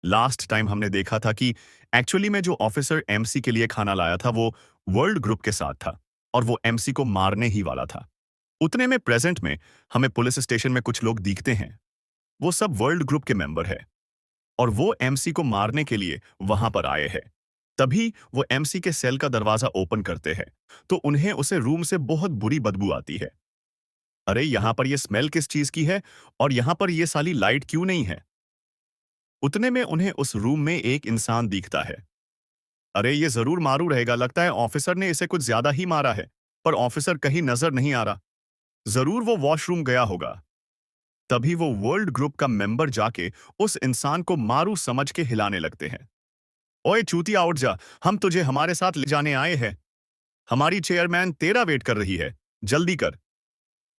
Last time हमने देखा था कि एक्चुअली में जो ऑफिसर एमसी के लिए खाना लाया था वो वर्ल्ड ग्रुप के साथ था और वो एमसी को मारने ही वाला था। उतने में प्रेजेंट में हमें पुलिस स्टेशन में कुछ लोग दिखते हैं। वो सब वर्ल्ड ग्रुप के मेंबर है और वो एमसी को मारने के लिए वहां पर आए हैं। तभी वो एमसी के सेल का दरवाजा ओपन करते हैं तो उन्हें उसे रूम से बहुत बुरी बदबू आती है। अरे यहाँ पर ये स्मेल किस चीज की है और यहाँ पर ये साली लाइट क्यों नहीं है? उतने में उन्हें उस रूम में एक इंसान दिखता है। अरे ये जरूर मारू रहेगा, लगता है ऑफिसर ने इसे कुछ ज्यादा ही मारा है। पर ऑफिसर कहीं नजर नहीं आ रहा। जरूर वो वॉशरूम गया होगा। तभी वो वर्ल्ड ग्रुप का मेंबर जाके उस इंसान को मारू समझ के हिलाने लगते हैं। ओए चूतिया उठ जा, हम तुझे हमारे साथ ले जाने आए हैं। हमारी चेयरमैन तेरा वेट कर रही है, जल्दी कर।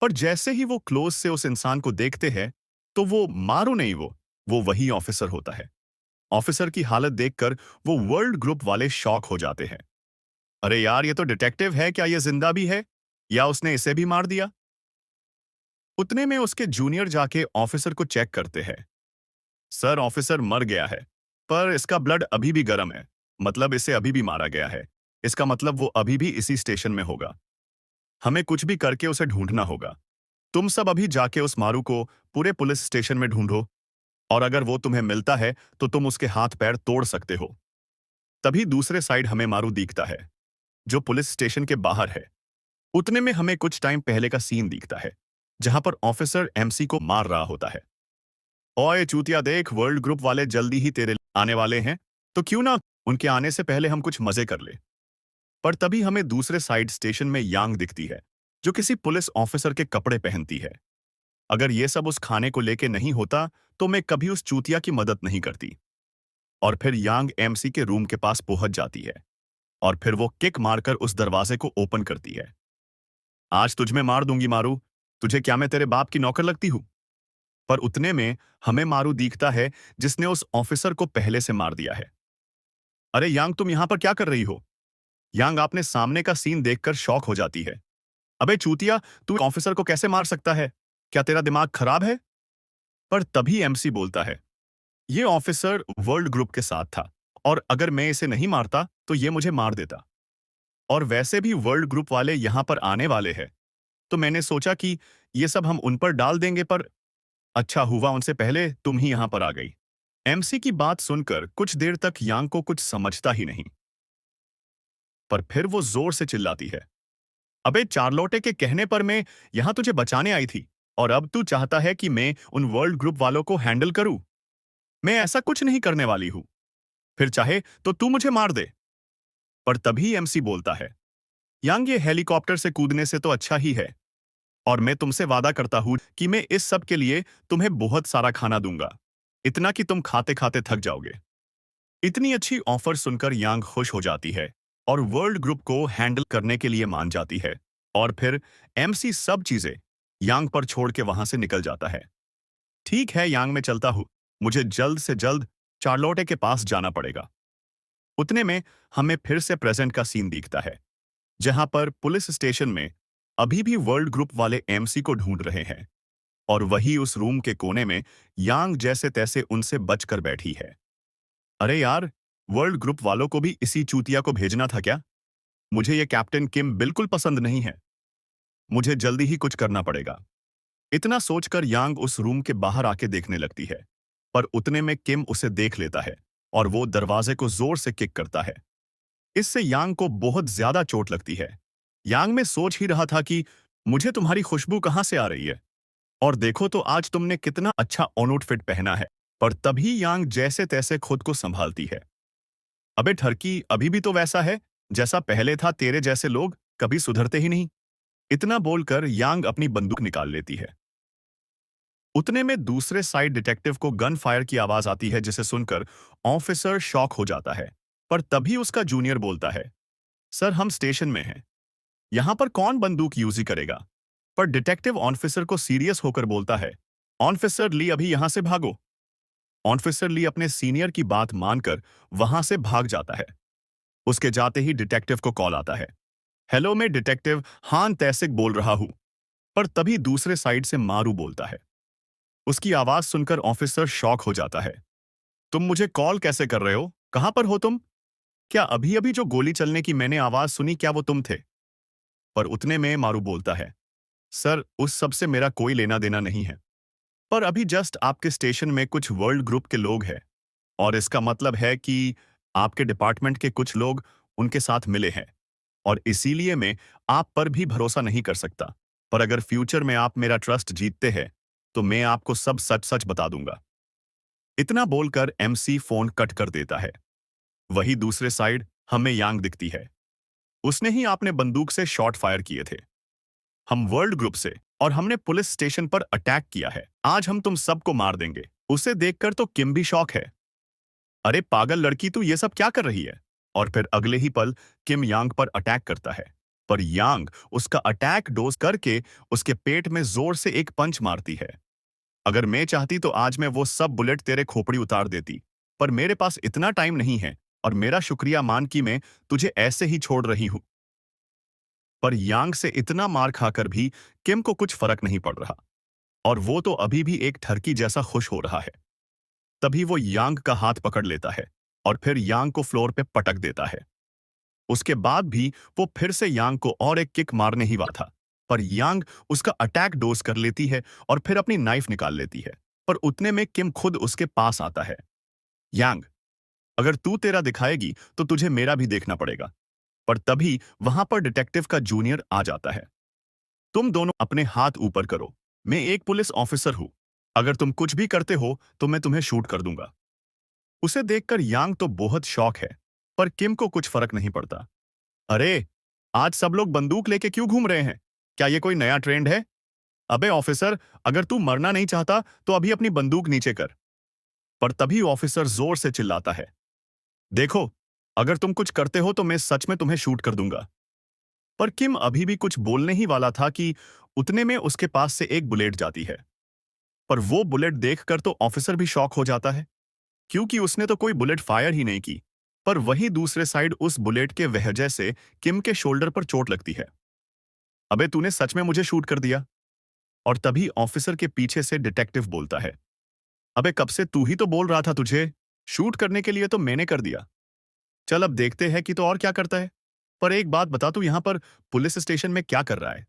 पर जैसे ही वो क्लोज से उस इंसान को देखते हैं तो वो मारू नहीं, वो वही ऑफिसर होता है। ऑफिसर की हालत देखकर वो वर्ल्ड ग्रुप वाले शॉक हो जाते हैं। अरे यार ये तो डिटेक्टिव है, क्या ये जिंदा भी है या उसने इसे भी मार दिया? उतने में उसके जूनियर जाके ऑफिसर को चेक करते हैं। सर ऑफिसर मर गया है, पर इसका ब्लड अभी भी गर्म है। मतलब इसे अभी भी मारा गया है। इसका मतलब वो अभी भी इसी स्टेशन में होगा। हमें कुछ भी करके उसे ढूंढना होगा। तुम सब अभी जाके उस मारू को पूरे पुलिस स्टेशन में ढूंढो और अगर वो तुम्हें मिलता है तो तुम उसके हाथ पैर तोड़ सकते हो। तभी दूसरे साइड हमें मारू दिखता है जो पुलिस स्टेशन के बाहर है। उतने में हमें कुछ टाइम पहले का सीन दिखता है जहां पर ऑफिसर एमसी को मार रहा होता है। ओए चूतिया देख, वर्ल्ड ग्रुप वाले जल्दी ही तेरे आने वाले हैं, तो क्यों ना उनके आने से पहले हम कुछ मजे कर ले। पर तभी हमें दूसरे साइड स्टेशन में यांग दिखती है जो किसी पुलिस ऑफिसर के कपड़े पहनती है। अगर ये सब उस खाने को लेके नहीं होता तो मैं कभी उस चूतिया की मदद नहीं करती। और फिर यांग एमसी के रूम के पास पहुंच जाती है और फिर वो किक मारकर उस दरवाजे को ओपन करती है। आज तुझ में मार दूंगी मारू, तुझे क्या मैं तेरे बाप की नौकर लगती हूं? पर उतने में हमें मारू दिखता है जिसने उस ऑफिसर को पहले से मार दिया है। अरे यांग तुम यहां पर क्या कर रही हो? यांग आपने सामने का सीन देखकर शॉक हो जाती है। अबे चूतिया, तू ऑफिसर को कैसे मार सकता है? क्या तेरा दिमाग खराब है? पर तभी एमसी बोलता है, ये ऑफिसर वर्ल्ड ग्रुप के साथ था और अगर मैं इसे नहीं मारता तो ये मुझे मार देता। और वैसे भी वर्ल्ड ग्रुप वाले यहां पर आने वाले हैं, तो मैंने सोचा कि ये सब हम उन पर डाल देंगे, पर अच्छा हुआ उनसे पहले तुम ही यहां पर आ गई। एमसी की बात सुनकर कुछ देर तक यांग को कुछ समझता ही नहीं। पर फिर वो जोर से चिल्लाती है, अबे चार्लोटे के कहने पर मैं यहां तुझे बचाने आई थी और अब तू चाहता है कि मैं उन वर्ल्ड ग्रुप वालों को हैंडल करूं? मैं ऐसा कुछ नहीं करने वाली हूं। फिर चाहे तो तू मुझे मार दे। पर तभी एमसी बोलता है, यांग ये हेलीकॉप्टर से कूदने से तो अच्छा ही है और मैं तुमसे वादा करता हूं कि मैं इस सब के लिए तुम्हें बहुत सारा खाना दूंगा, इतना कि तुम खाते खाते थक जाओगे। इतनी अच्छी ऑफर सुनकर यांग खुश हो जाती है और वर्ल्ड ग्रुप को हैंडल करने के लिए मान जाती है। और फिर एमसी सब चीजें यांग पर छोड़ के वहां से निकल जाता है। ठीक है यांग, मैं चलता हूं, मुझे जल्द से जल्द चार्लोटे के पास जाना पड़ेगा। उतने में हमें फिर से प्रेजेंट का सीन दिखता है जहां पर पुलिस स्टेशन में अभी भी वर्ल्ड ग्रुप वाले एमसी को ढूंढ रहे हैं और वही उस रूम के कोने में यांग जैसे तैसे उनसे बचकर बैठी है। अरे यार, वर्ल्ड ग्रुप वालों को भी इसी चूतिया को भेजना था क्या? मुझे ये कैप्टन किम बिल्कुल पसंद नहीं है। मुझे जल्दी ही कुछ करना पड़ेगा। इतना सोचकर यांग उस रूम के बाहर आके देखने लगती है, पर उतने में किम उसे देख लेता है और वो दरवाजे को जोर से किक करता है। इससे यांग को बहुत ज्यादा चोट लगती है। यांग में सोच ही रहा था कि मुझे तुम्हारी खुशबू कहां से आ रही है और देखो तो आज तुमने कितना अच्छा आउटफिट पहना है। पर तभी यांग जैसे तैसे खुद को संभालती है। अबे ठरकी, अभी भी तो वैसा है जैसा पहले था, तेरे जैसे लोग कभी सुधरते ही नहीं। इतना बोलकर यांग अपनी बंदूक निकाल लेती है। उतने में दूसरे साइड डिटेक्टिव को गन फायर की आवाज आती है जिसे सुनकर ऑफिसर शॉक हो जाता है। पर तभी उसका जूनियर बोलता है, सर हम स्टेशन में हैं, यहां पर कौन बंदूक यूज ही करेगा? पर डिटेक्टिव ऑफिसर को सीरियस होकर बोलता है, ऑफिसर ली अभी यहां से भागो। ऑफिसर ली अपने सीनियर की बात मानकर वहां से भाग जाता है। उसके जाते ही डिटेक्टिव को कॉल आता है, हेलो मैं डिटेक्टिव हान तैसिक बोल रहा हूं। पर तभी दूसरे साइड से मारू बोलता है। उसकी आवाज सुनकर ऑफिसर शॉक हो जाता है। तुम मुझे कॉल कैसे कर रहे हो? कहाँ पर हो तुम? क्या अभी अभी जो गोली चलने की मैंने आवाज सुनी, क्या वो तुम थे? पर उतने में मारू बोलता है, सर उस सब से मेरा कोई लेना देना नहीं है। पर अभी जस्ट आपके स्टेशन में कुछ वर्ल्ड ग्रुप के लोग हैं, और इसका मतलब है कि आपके डिपार्टमेंट के कुछ लोग उनके साथ मिले हैं, और इसीलिए मैं आप पर भी भरोसा नहीं कर सकता। पर अगर फ्यूचर में आप मेरा ट्रस्ट जीतते हैं तो मैं आपको सब सच सच बता दूंगा। इतना बोलकर एमसी फोन कट कर देता है। वही दूसरे साइड हमें यांग दिखती है। उसने ही आपने बंदूक से शॉट फायर किए थे। हम वर्ल्ड ग्रुप से, और हमने पुलिस स्टेशन पर अटैक किया है। आज हम तुम सबको मार देंगे। उसे देखकर तो किम भी शॉक है। अरे पागल लड़की, तू ये सब क्या कर रही है? और फिर अगले ही पल किम यांग पर अटैक करता है। पर यांग उसका अटैक डोज करके उसके पेट में जोर से एक पंच मारती है। अगर मैं चाहती तो आज मैं वो सब बुलेट तेरे खोपड़ी उतार देती, पर मेरे पास इतना टाइम नहीं है, और मेरा शुक्रिया मान कि मैं तुझे ऐसे ही छोड़ रही हूं। पर यांग से इतना मार खाकर भी किम को कुछ फर्क नहीं पड़ रहा, और वो तो अभी भी एक ठरकी जैसा खुश हो रहा है। तभी वो यांग का हाथ पकड़ लेता है और फिर यांग को फ्लोर पे पटक देता है। उसके बाद भी वो फिर से यांग को और एक किक मारने ही वाला था, पर यांग उसका अटैक डोज कर लेती है और फिर अपनी नाइफ निकाल लेती है। पर उतने में किम खुद उसके पास आता है। यांग, अगर तू तेरा दिखाएगी तो तुझे मेरा भी देखना पड़ेगा। पर तभी वहां पर डिटेक्टिव का जूनियर आ जाता है। तुम दोनों अपने हाथ ऊपर करो। मैं एक पुलिस ऑफिसर हूं। अगर तुम कुछ भी करते हो तो मैं तुम्हें शूट कर दूंगा। उसे देखकर यांग तो बहुत शौक है, पर किम को कुछ फर्क नहीं पड़ता। अरे, आज सब लोग बंदूक लेके क्यों घूम रहे हैं? क्या ये कोई नया ट्रेंड है? अबे ऑफिसर, अगर तू मरना नहीं चाहता तो अभी अपनी बंदूक नीचे कर। पर तभी ऑफिसर जोर से चिल्लाता है, देखो, अगर तुम कुछ करते हो तो मैं सच में तुम्हें शूट कर दूंगा। पर किम अभी भी कुछ बोलने ही वाला था कि उतने में उसके पास से एक बुलेट जाती है। पर वो बुलेट देखकर तो ऑफिसर भी शॉक हो जाता है, क्योंकि उसने तो कोई बुलेट फायर ही नहीं की। पर वही दूसरे साइड उस बुलेट के वजह से किम के शोल्डर पर चोट लगती है। अबे तूने सच में मुझे शूट कर दिया। और तभी ऑफिसर के पीछे से डिटेक्टिव बोलता है, अबे कब से तू ही तो बोल रहा था, तुझे शूट करने के लिए तो मैंने कर दिया। चल अब देखते हैं कि तो और क्या करता है। पर एक बात बता, तू यहाँ पर पुलिस स्टेशन में क्या कर रहा है,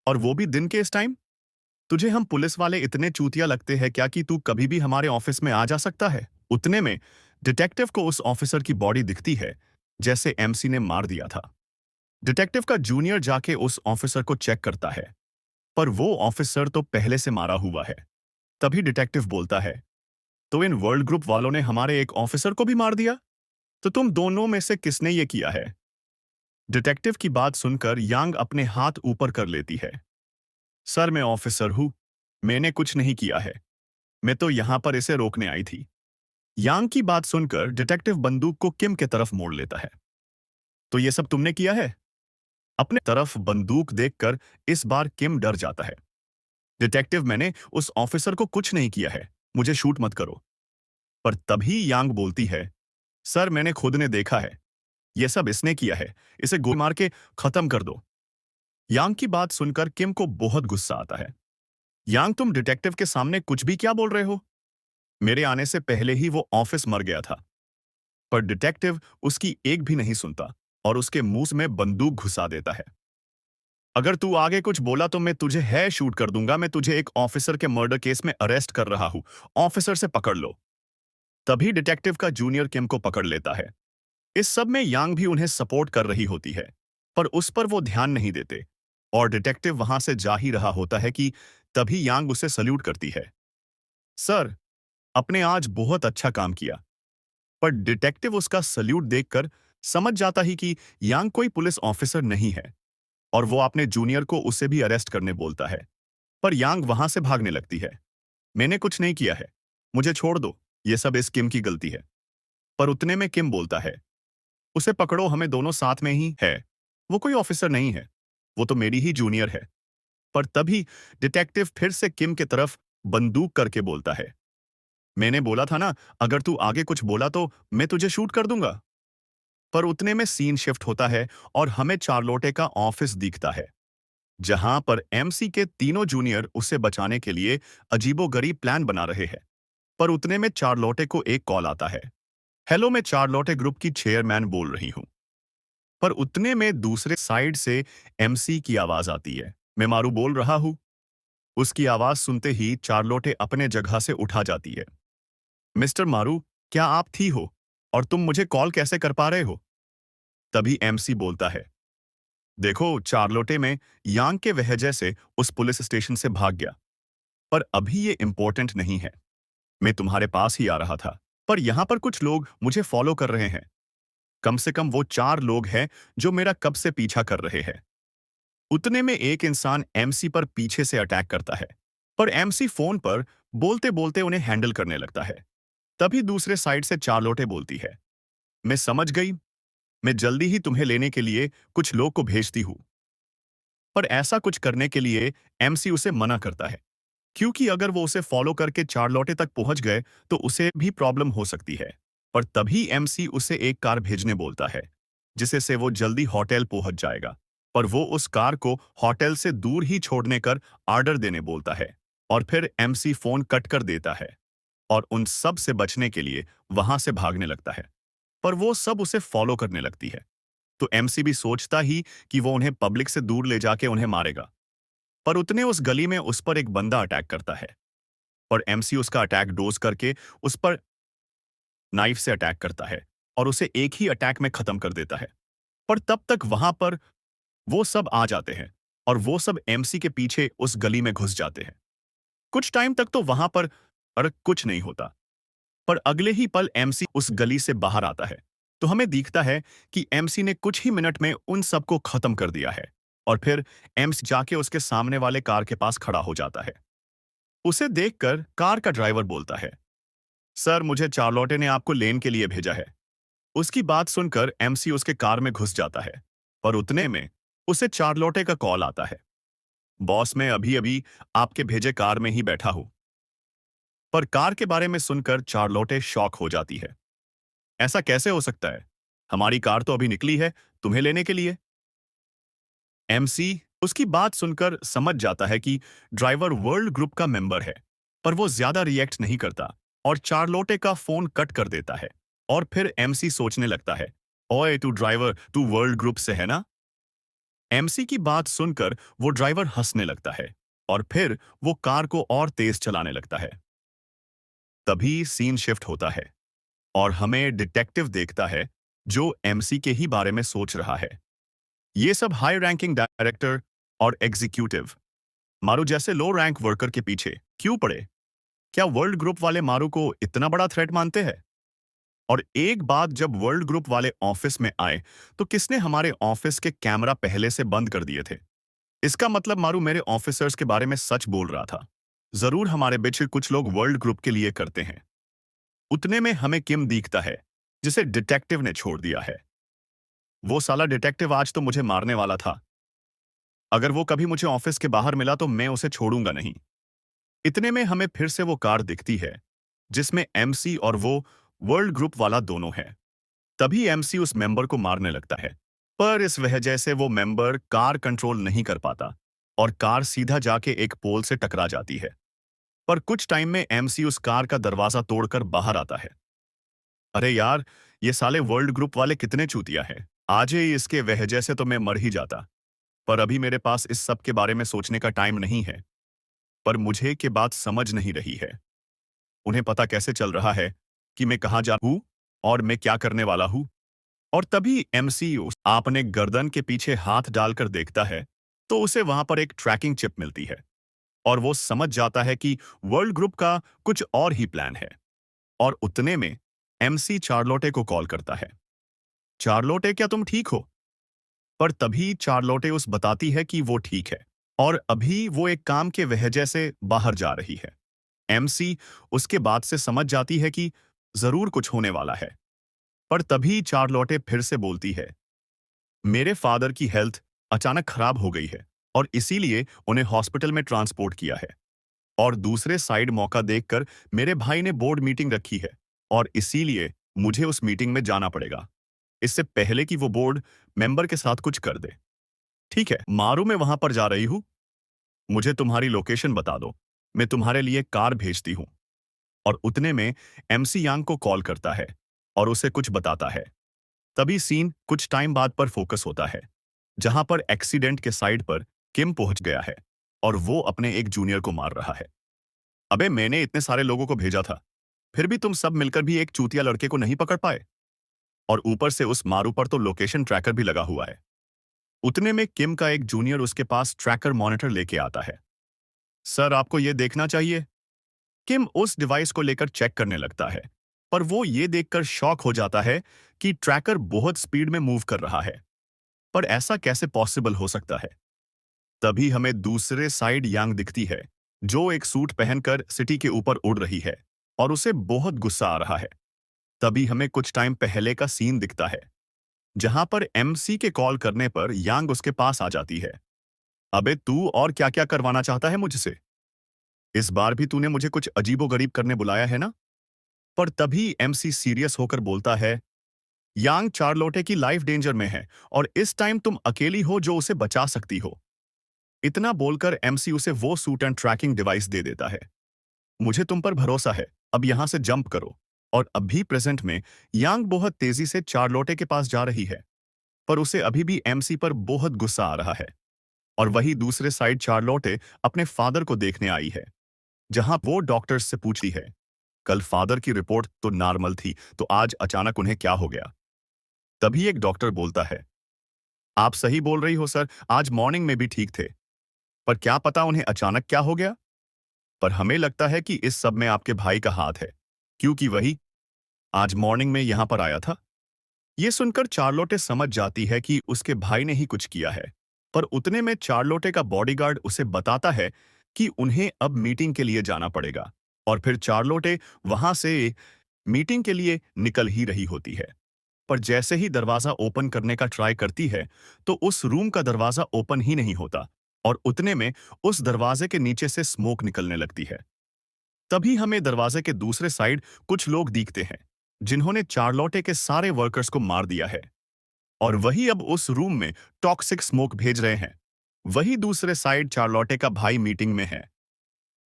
और वो भी दिन के इस टाइम? तुझे हम पुलिस वाले इतने चूतिया लगते हैं क्या कि तू कभी भी हमारे ऑफिस में आ जा सकता है? उतने में डिटेक्टिव को उस ऑफिसर की बॉडी दिखती है जैसे एमसी ने मार दिया था। डिटेक्टिव का जूनियर जाके उस ऑफिसर को चेक करता है, पर वो ऑफिसर तो पहले से मारा हुआ है। तभी डिटेक्टिव बोलता है, तो इन वर्ल्ड ग्रुप वालों ने हमारे एक ऑफिसर को भी मार दिया? तो तुम दोनों में से किसने ये किया है? डिटेक्टिव की बात सुनकर यांग अपने हाथ ऊपर कर लेती है। सर मैं ऑफिसर हूं, मैंने कुछ नहीं किया है। मैं तो यहां पर इसे रोकने आई थी। यांग की बात सुनकर डिटेक्टिव बंदूक को किम के तरफ मोड़ लेता है। तो ये सब तुमने किया है? अपने तरफ बंदूक देखकर इस बार किम डर जाता है। डिटेक्टिव, मैंने उस ऑफिसर को कुछ नहीं किया है, मुझे शूट मत करो। पर तभी यांग बोलती है, सर मैंने खुद ने देखा है, यह सब इसने किया है, इसे गोली मार के खत्म कर दो। यांग की बात सुनकर किम को बहुत गुस्सा आता है। यांग, तुम डिटेक्टिव के सामने कुछ भी क्या बोल रहे हो? मेरे आने से पहले ही वो ऑफिस मर गया था। पर डिटेक्टिव उसकी एक भी नहीं सुनता और उसके मुंह में बंदूक घुसा देता है। अगर तू आगे कुछ बोला तो मैं तुझे है शूट कर दूंगा। मैं तुझे एक ऑफिसर के मर्डर केस में अरेस्ट कर रहा हूं। ऑफिसर से पकड़ लो। तभी डिटेक्टिव का जूनियर किम को पकड़ लेता है। इस सब में यांग भी उन्हें सपोर्ट कर रही होती है, पर उस पर वो ध्यान नहीं देते, और डिटेक्टिव वहां से जा ही रहा होता है कि तभी यांग उसे सल्यूट करती है। सर, आपने आज बहुत अच्छा काम किया। पर डिटेक्टिव उसका सल्यूट देखकर समझ जाता ही कि यांग कोई पुलिस ऑफिसर नहीं है, और वो अपने जूनियर को उसे भी अरेस्ट करने बोलता है। पर यांग वहां से भागने लगती है। मैंने कुछ नहीं किया है, मुझे छोड़ दो, ये सब इस किम की गलती है। पर उतने में किम बोलता है, उसे पकड़ो, हमें दोनों साथ में ही है। वो कोई ऑफिसर नहीं है, वो तो मेरी ही जूनियर है। पर तभी डिटेक्टिव फिर से किम की तरफ बंदूक करके बोलता है, मैंने बोला था ना, अगर तू आगे कुछ बोला तो मैं तुझे शूट कर दूंगा। पर उतने में सीन शिफ्ट होता है और हमें चार्लोटे का ऑफिस दिखता है, जहां पर एमसी के तीनों जूनियर उसे बचाने के लिए अजीबोगरीब प्लान बना रहे हैं। पर उतने में चार्लोटे को एक कॉल आता है। हेलो, मैं चार्लोटे ग्रुप की चेयरमैन बोल रही हूँ। पर उतने में दूसरे साइड से एमसी की आवाज आती है। मैं मारू बोल रहा हूँ। उसकी आवाज सुनते ही चार्लोटे अपने जगह से उठा जाती है। मिस्टर मारू, क्या आप थी हो? और तुम मुझे कॉल कैसे कर पा रहे हो? तभी एमसी बोलता है, देखो चार्लोटे में यांग के वजह से उस पुलिस स्टेशन से भाग गया। पर अभी ये इम्पोर्टेंट नहीं है। मैं तुम्हारे पास ही आ रहा था। पर यहाँ पर कुछ लोग मुझे फॉलो कर रहे हैं। कम से कम वो 4 लोग हैं जो मेरा कब से पीछा कर रहे हैं। उतने में एक इंसान एमसी पर पीछे से अटैक करता है। पर एमसी फोन पर बोलते बोलते उन्हें हैंडल करने लगता है। तभी दूसरे साइड से चार्लोटे बोलती है, मैं समझ गई। मैं जल्दी ही तुम्हें लेने के लिए कुछ लोग को भेजती हूँ। पर ऐसा कुछ करने के लिए एमसी उसे मना करता है, क्योंकि अगर वो उसे फॉलो करके चार्लोटे तक पहुंच गए तो उसे भी प्रॉब्लम हो सकती है। पर तभी एमसी उसे एक कार भेजने बोलता है, जिसे से वो जल्दी होटल पहुंच जाएगा। पर वो उस कार को होटल से दूर ही छोड़ने कर ऑर्डर देने बोलता है। और फिर एमसी फोन कट कर देता है और उन सब से बचने के लिए वहां से भागने लगता है। पर वो सब उसे फॉलो करने लगती है। तो एमसी भी सोचता ही कि वो उन्हें पब्लिक से दूर ले जाके उन्हें मारेगा। पर उतने उस गली में उस पर एक बंदा अटैक करता है और एमसी उसका अटैक डोज करके उस पर नाइफ से अटैक करता है और उसे एक ही अटैक में खत्म कर देता है। पर तब तक वहां पर वो सब आ जाते हैं और वो सब एमसी के पीछे उस गली में घुस जाते हैं। कुछ टाइम तक तो वहां पर कुछ नहीं होता। पर अगले ही पल एमसी उस गली से बाहर आता है। तो हमें दिखता है कि एमसी ने कुछ ही मिनट में उन सबको खत्म कर दिया है। और फिर एमसी जाके उसके सामने वाले कार के पास खड़ा हो जाता है। उसे देखकर कार का ड्राइवर बोलता है, सर मुझे चार्लोटे ने आपको लेन के लिए भेजा है। उसकी बात सुनकर एमसी उसके कार में घुस जाता है। पर उतने में उसे चार्लोटे का कॉल आता है, बॉस मैं अभी अभी आपके भेजे कार में ही बैठा हूं। पर कार के बारे में सुनकर चार्लोटे शॉक हो जाती है। ऐसा कैसे हो सकता है? हमारी कार तो अभी निकली है तुम्हें लेने के लिए। एमसी उसकी बात सुनकर समझ जाता है कि ड्राइवर वर्ल्ड ग्रुप का मेंबर है। पर वो ज्यादा रिएक्ट नहीं करता और चार्लोटे का फोन कट कर देता है। और फिर एमसी सोचने लगता है, ओए तू ड्राइवर, तू वर्ल्ड ग्रुप से है ना? एमसी की बात सुनकर वो ड्राइवर हंसने लगता है और फिर वो कार को और तेज चलाने लगता है। तभी सीन शिफ्ट होता है और हमें डिटेक्टिव देखता है जो एमसी के ही बारे में सोच रहा है। ये सब हाई रैंकिंग डायरेक्टर और एग्जीक्यूटिव मारू जैसे लो रैंक वर्कर के पीछे क्यों पड़े? क्या वर्ल्ड ग्रुप वाले मारू को इतना बड़ा थ्रेट मानते हैं? और एक बात, जब वर्ल्ड ग्रुप वाले ऑफिस में आए तो किसने हमारे ऑफिस के कैमरा पहले से बंद कर दिए थे? इसका मतलब मारू मेरे ऑफिसर्स के बारे में सच बोल रहा था। जरूर हमारे बीच कुछ लोग वर्ल्ड ग्रुप के लिए करते हैं। उतने में हमें किम दिखता है, जिसे डिटेक्टिव ने छोड़ दिया है। वो साला डिटेक्टिव आज तो मुझे मारने वाला था। अगर वो कभी मुझे ऑफिस के बाहर मिला तो मैं उसे छोड़ूंगा नहीं। इतने में हमें फिर से वो कार दिखती है जिसमें एमसी और वो वर्ल्ड ग्रुप वाला दोनों हैं। तभी एमसी उस मेंबर को मारने लगता है। पर इस वजह से वो मेंबर कार कंट्रोल नहीं कर पाता और कार सीधा जाके एक पोल से टकरा जाती है। पर कुछ टाइम में एमसी उस कार का दरवाजा तोड़कर बाहर आता है। अरे यार, ये साले वर्ल्ड ग्रुप वाले कितने चूतिया हैं। आज ही इसके वजह से तो मैं मर ही जाता। पर अभी मेरे पास इस सब के बारे में सोचने का टाइम नहीं है। पर मुझे के बात समझ नहीं रही है। उन्हें पता कैसे चल रहा है कि मैं कहाँ जा हूँ और मैं क्या करने वाला हूँ? और तभी एमसी अपने गर्दन के पीछे हाथ डालकर देखता है तो उसे वहां पर एक ट्रैकिंग चिप मिलती है और वो समझ जाता है कि वर्ल्ड ग्रुप का कुछ और ही प्लान है। और उतने में एमसी चार्लोटे को कॉल करता है, चार्लोटे क्या तुम ठीक हो? पर तभी चार्लोटे उस बताती है कि वो ठीक है और अभी वो एक काम के वजह से बाहर जा रही है। एमसी उसके बाद से समझ जाती है कि जरूर कुछ होने वाला है। पर तभी चार्लोटे फिर से बोलती है, मेरे फादर की हेल्थ अचानक खराब हो गई है और इसीलिए उन्हें हॉस्पिटल में ट्रांसपोर्ट किया है। और दूसरे साइड मौका देखकर मेरे भाई ने बोर्ड मीटिंग रखी है और इसीलिए मुझे उस मीटिंग में जाना पड़ेगा, इससे पहले कि वो बोर्ड मेंबर के साथ कुछ कर दे। ठीक है मारू, मैं वहां पर जा रही हूँ। मुझे तुम्हारी लोकेशन बता दो, मैं तुम्हारे लिए कार भेजती हूँ। और उतने में एमसी यांग को कॉल करता है और उसे कुछ बताता है। तभी सीन कुछ टाइम बाद पर फोकस होता है, जहां पर एक्सीडेंट के साइड पर किम पहुंच गया है और वो अपने एक जूनियर को मार रहा है। अबे मैंने इतने सारे लोगों को भेजा था, फिर भी तुम सब मिलकर भी एक चूतिया लड़के को नहीं पकड़ पाए। और ऊपर से उस मारू पर तो लोकेशन ट्रैकर भी लगा हुआ है। उतने में किम का एक जूनियर उसके पास ट्रैकर मॉनिटर लेके आता है। सर आपको ये देखना चाहिए। किम उस डिवाइस को लेकर चेक करने लगता है, पर वो ये देखकर शॉक हो जाता है कि ट्रैकर बहुत स्पीड में मूव कर रहा है। पर ऐसा कैसे पॉसिबल हो सकता है? तभी हमें दूसरे साइड यांग दिखती है, जो एक सूट पहनकर सिटी के ऊपर उड़ रही है और उसे बहुत गुस्सा आ रहा है। तभी हमें कुछ टाइम पहले का सीन दिखता है, जहां पर एमसी के कॉल करने पर यांग उसके पास आ जाती है। अबे तू और क्या क्या करवाना चाहता है मुझसे? इस बार भी तूने मुझे कुछ अजीबोगरीब करने बुलाया है ना? पर तभी एमसी सीरियस होकर बोलता है, यांग चार्लोटे की लाइफ डेंजर में है और इस टाइम तुम अकेली हो जो उसे बचा सकती हो। इतना बोलकर एमसी उसे वो सूट एंड ट्रैकिंग डिवाइस दे देता है। मुझे तुम पर भरोसा है, अब यहां से जंप करो। और अभी प्रेजेंट में यांग बहुत तेजी से चार्लोटे के पास जा रही है, पर उसे अभी भी एमसी पर बहुत गुस्सा आ रहा है। और वही दूसरे साइड चार्लोटे अपने फादर को देखने आई है, जहां वो डॉक्टर्स से पूछती है, कल फादर की रिपोर्ट तो नॉर्मल थी, तो आज अचानक उन्हें क्या हो गया? तभी एक डॉक्टर बोलता है, आप सही बोल रही हो सर, आज मॉर्निंग में भी ठीक थे, पर क्या पता उन्हें अचानक क्या हो गया। पर हमें लगता है कि इस सब में आपके भाई का हाथ है, क्योंकि वही आज मॉर्निंग में यहां पर आया था। ये सुनकर चार्लोटे समझ जाती है कि उसके भाई ने ही कुछ किया है। पर उतने में चार्लोटे का बॉडीगार्ड उसे बताता है कि उन्हें अब मीटिंग के लिए जाना पड़ेगा। और फिर चार्लोटे वहां से मीटिंग के लिए निकल ही रही होती है। पर जैसे ही दरवाजा ओपन करने का ट्राई करती है, तो उस रूम का दरवाजा ओपन ही नहीं होता और उतने में उस दरवाजे के नीचे से स्मोक निकलने लगती है। तभी हमें दरवाजे के दूसरे साइड कुछ लोग दिखते हैं, जिन्होंने चार्लोटे के सारे वर्कर्स को मार दिया है और वही अब उस रूम में टॉक्सिक स्मोक भेज रहे हैं। वही दूसरे साइड चार्लोटे का भाई मीटिंग में है।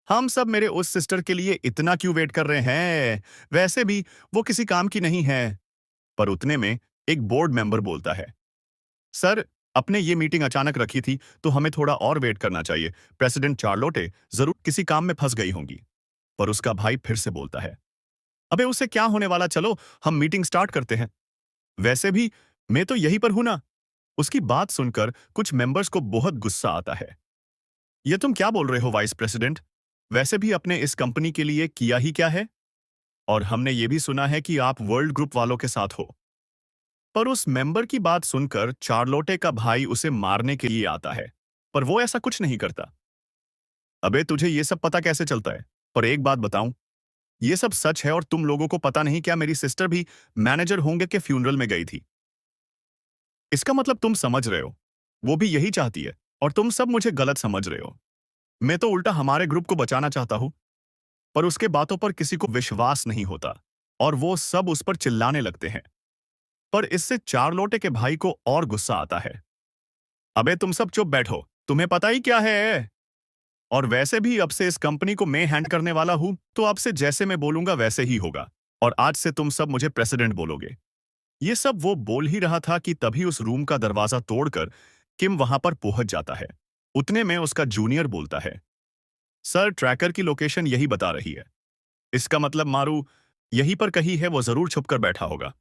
हम सब मेरे उस सिस्टर के लिए इतना क्यों वेट कर रहे हैं? वैसे भी वो किसी काम की नहीं है। पर उतने में एक बोर्ड मेंबर बोलता है, सर अपने ये मीटिंग अचानक रखी थी, तो हमें थोड़ा और वेट करना चाहिए। प्रेसिडेंट चार्लोटे जरूर किसी काम में फंस गई होंगी। पर उसका भाई फिर से बोलता है, अबे उसे क्या होने वाला, चलो हम मीटिंग स्टार्ट करते हैं। वैसे भी मैं तो यहीं पर हूं ना। उसकी बात सुनकर कुछ मेंबर्स को बहुत गुस्सा आता है। ये तुम क्या बोल रहे हो वाइस प्रेसिडेंट? वैसे भी अपने इस कंपनी के लिए किया ही क्या है? और हमने ये भी सुना है कि आप वर्ल्ड ग्रुप वालों के साथ हो। पर उस मेंबर की बात सुनकर चार्लोटे का भाई उसे मारने के लिए आता है, पर वो ऐसा कुछ नहीं करता। अबे तुझे ये सब पता कैसे चलता है? पर एक बात बताऊं, ये सब सच है और तुम लोगों को पता नहीं क्या मेरी सिस्टर भी मैनेजर होंगे के फ्यूनरल में गई थी। इसका मतलब तुम समझ रहे हो, वो भी यही चाहती है और तुम सब मुझे गलत समझ रहे हो। मैं तो उल्टा हमारे ग्रुप को बचाना चाहता हूं। पर उसके बातों पर किसी को विश्वास नहीं होता और वो सब उस पर चिल्लाने लगते हैं। पर इससे चार्लोटे के भाई को और गुस्सा आता है। अबे तुम सब चुप बैठो, तुम्हें पता ही क्या है? और वैसे भी अब से इस कंपनी को मैं हैंड करने वाला हूं, तो अब से जैसे मैं बोलूंगा वैसे ही होगा। और आज से तुम सब मुझे प्रेसिडेंट बोलोगे। ये सब वो बोल ही रहा था कि तभी उस रूम का दरवाजा तोड़कर किम वहां पर पहुंच जाता है। उतने में उसका जूनियर बोलता है, सर ट्रैकर की लोकेशन यही बता रही है। इसका मतलब मारू यहीं पर कहीं है, वो जरूर छुपकर बैठा होगा।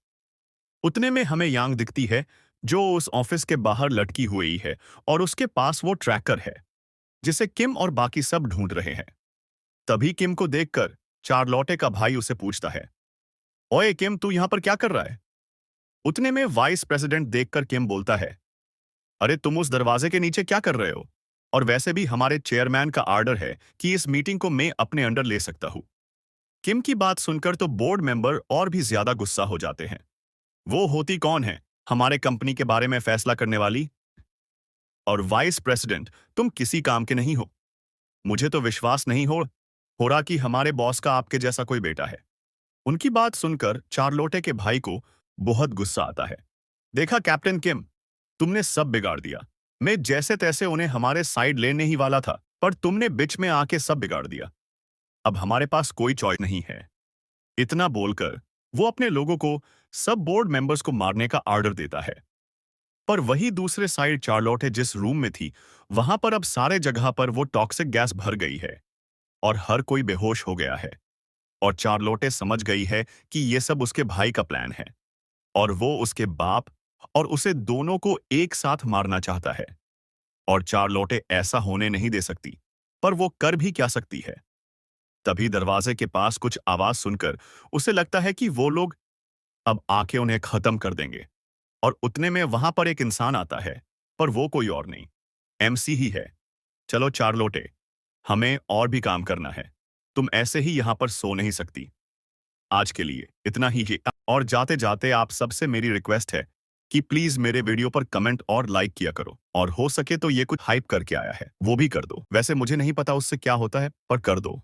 उतने में हमें यांग दिखती है, जो उस ऑफिस के बाहर लटकी हुई है और उसके पास वो ट्रैकर है, जिसे किम और बाकी सब ढूंढ रहे हैं। तभी किम को देखकर चार्लोटे का भाई उसे पूछता है, ओए किम तू यहां पर क्या कर रहा है? उतने में वाइस प्रेसिडेंट देखकर किम बोलता है, अरे तुम उस दरवाजे के नीचे क्या कर रहे हो? और वैसे भी हमारे चेयरमैन का आर्डर है कि इस मीटिंग को मैं अपने अंडर ले सकता हूं। किम की बात सुनकर तो बोर्ड मेंबर और भी ज्यादा गुस्सा हो जाते हैं। वो होती कौन है हमारे कंपनी के बारे में फैसला करने वाली? और वाइस प्रेसिडेंट तुम किसी काम के नहीं हो। मुझे तो विश्वास नहीं हो रहा कि हमारे बॉस का आपके जैसा कोई बेटा है। उनकी बात सुनकर चार्लोटे के भाई को बहुत गुस्सा आता है। देखा कैप्टन किम, तुमने सब बिगाड़ दिया। मैं जैसे तैसे उन्हें हमारे साइड लेने ही वाला था, पर तुमने बीच में आके सब बिगाड़ दिया। अब हमारे पास कोई चॉइस नहीं है। इतना बोलकर वो अपने लोगों को, सब बोर्ड मेंबर्स को मारने का ऑर्डर देता है। पर वही दूसरे साइड चार्लोटे जिस रूम में थी, वहां पर अब सारे जगह पर वो टॉक्सिक गैस भर गई है और हर कोई बेहोश हो गया है। और चार्लोटे समझ गई है कि ये सब उसके भाई का प्लान है और वो उसके बाप और उसे दोनों को एक साथ मारना चाहता है। और चार्लोटे ऐसा होने नहीं दे सकती, पर वो कर भी क्या सकती है। तभी दरवाजे के पास कुछ आवाज सुनकर उसे लगता है कि वो लोग अब आके उन्हें खत्म कर देंगे। और उतने में वहां पर एक इंसान आता है, पर वो कोई और नहीं, एमसी ही है। चलो चार्लोटे, हमें और भी काम करना है। तुम ऐसे ही यहां पर सो नहीं सकती। आज के लिए इतना ही है। और जाते जाते आप सबसे मेरी रिक्वेस्ट है कि प्लीज मेरे वीडियो पर कमेंट और लाइक किया करो, और हो सके तो ये कुछ हाइप करके आया है वो भी कर दो। वैसे मुझे नहीं पता उससे क्या होता है, पर कर दो।